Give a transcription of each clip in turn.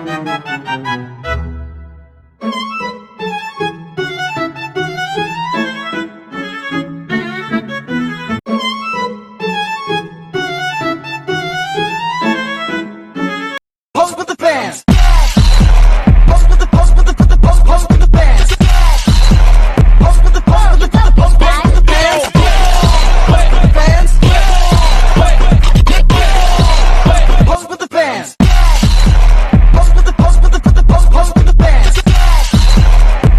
Pose with the fans. Pose with the pose with the pose with the fans. Pose with the pose with the pose with the fans. Fans. Pose with the fans. Pose with the pose with the pose with the fans.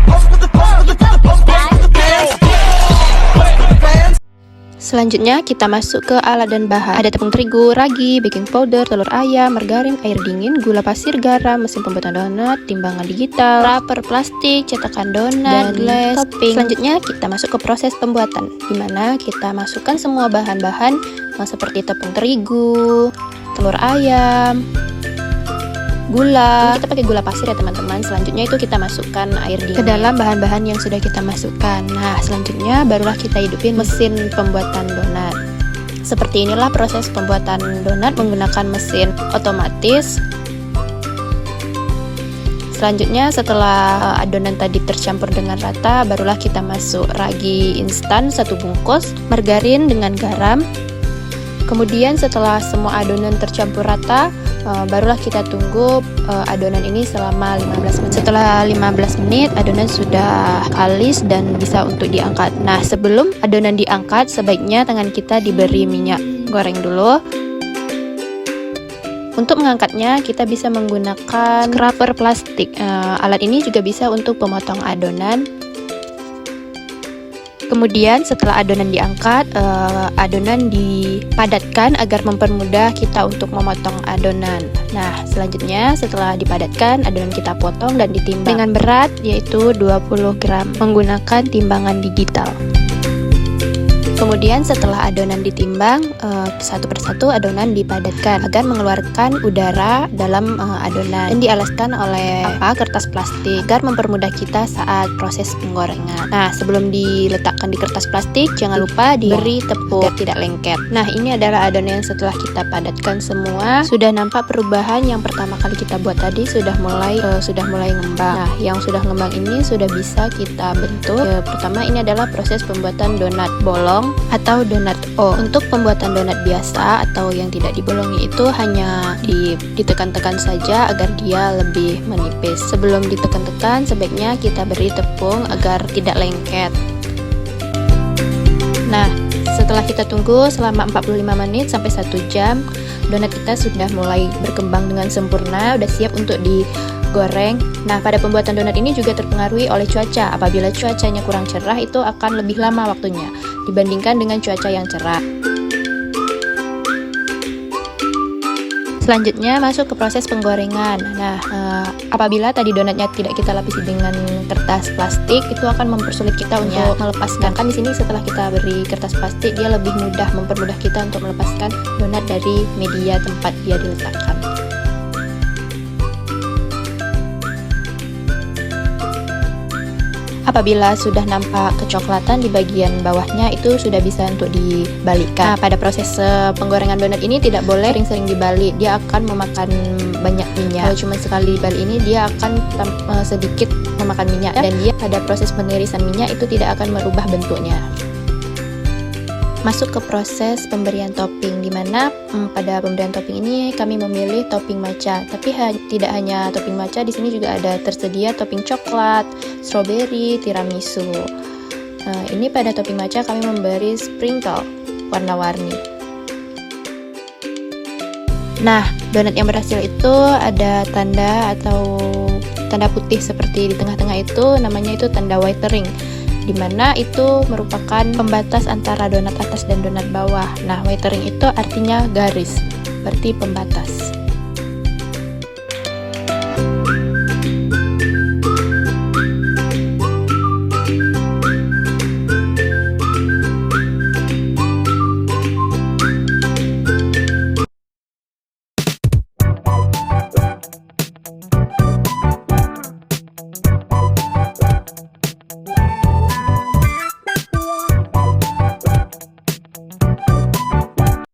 Pose with the pose with the pose with the fans. Fans. Selanjutnya kita masuk ke alat dan bahan. Ada tepung terigu, ragi, baking powder, telur ayam, margarin, air dingin, gula pasir, garam, mesin pembuatan donat, timbangan digital, wrapper plastik, cetakan donat, dan glass, topping. Selanjutnya kita masuk ke proses pembuatan, di mana kita masukkan semua bahan-bahan seperti tepung terigu, telur ayam, gula. Ini kita pakai gula pasir ya teman-teman. Selanjutnya itu kita masukkan air dingin ke dalam bahan-bahan yang sudah kita masukkan. Nah, selanjutnya barulah kita hidupin mesin pembuatan donat. Seperti inilah proses pembuatan donat menggunakan mesin otomatis. Selanjutnya setelah adonan tadi tercampur dengan rata, barulah kita masuk ragi instan 1 bungkus, margarin dengan garam. Kemudian setelah semua adonan tercampur rata, barulah kita tunggu adonan ini selama 15 menit. Setelah 15 menit adonan sudah kalis dan bisa untuk diangkat. Nah, sebelum adonan diangkat sebaiknya tangan kita diberi minyak goreng dulu. Untuk mengangkatnya kita bisa menggunakan scraper plastik. Alat ini juga bisa untuk pemotong adonan. Kemudian setelah adonan diangkat, adonan dipadatkan agar mempermudah kita untuk memotong adonan. Nah, selanjutnya setelah dipadatkan, adonan kita potong dan ditimbang dengan berat yaitu 20 gram menggunakan timbangan digital. Kemudian setelah adonan ditimbang, satu persatu adonan dipadatkan agar mengeluarkan udara dalam adonan dan dialaskan oleh kertas plastik agar mempermudah kita saat proses penggorengan. Nah, sebelum diletakkan di kertas plastik, jangan lupa diberi tepung agar tidak lengket. Nah, ini adalah adonan yang setelah kita padatkan semua. Sudah nampak perubahan yang pertama kali kita buat tadi sudah mulai ngembang. Nah, yang sudah ngembang ini sudah bisa kita bentuk. Pertama ini adalah proses pembuatan donat bolong atau donat O. Untuk pembuatan donat biasa atau yang tidak dibolongi itu hanya ditekan-tekan saja agar dia lebih menipis. Sebelum ditekan-tekan sebaiknya kita beri tepung agar tidak lengket. Nah, setelah kita tunggu selama 45 menit sampai 1 jam, donat kita sudah mulai berkembang dengan sempurna, udah siap untuk digoreng. Nah, pada pembuatan donat ini juga terpengaruhi oleh cuaca. Apabila cuacanya kurang cerah, itu akan lebih lama waktunya dibandingkan dengan cuaca yang cerah. Selanjutnya masuk ke proses penggorengan. Nah, apabila tadi donatnya tidak kita lapisi dengan kertas plastik, itu akan mempersulit kita untuk melepaskan. Kan di sini setelah kita beri kertas plastik, dia lebih mudah mempermudah kita untuk melepaskan donat dari media tempat dia diletakkan. Apabila sudah nampak kecoklatan di bagian bawahnya, itu sudah bisa untuk dibalikkan. Nah, pada proses penggorengan donat ini tidak boleh sering-sering dibalik, dia akan memakan banyak minyak. Kalau cuma sekali dibalik ini, dia akan sedikit memakan minyak, dan dia pada proses penirisan minyak itu tidak akan merubah bentuknya. Masuk ke proses pemberian topping, di mana pada pemberian topping ini kami memilih topping matcha. Tapi tidak hanya topping matcha, di sini juga ada tersedia topping coklat, strawberry, tiramisu. Ini pada topping matcha kami memberi sprinkle warna-warni. Nah, donat yang berhasil itu ada tanda atau tanda putih seperti di tengah-tengah itu, namanya itu tanda whitering, di mana itu merupakan pembatas antara donat atas dan donat bawah. Nah, whitering itu artinya garis, berarti pembatas.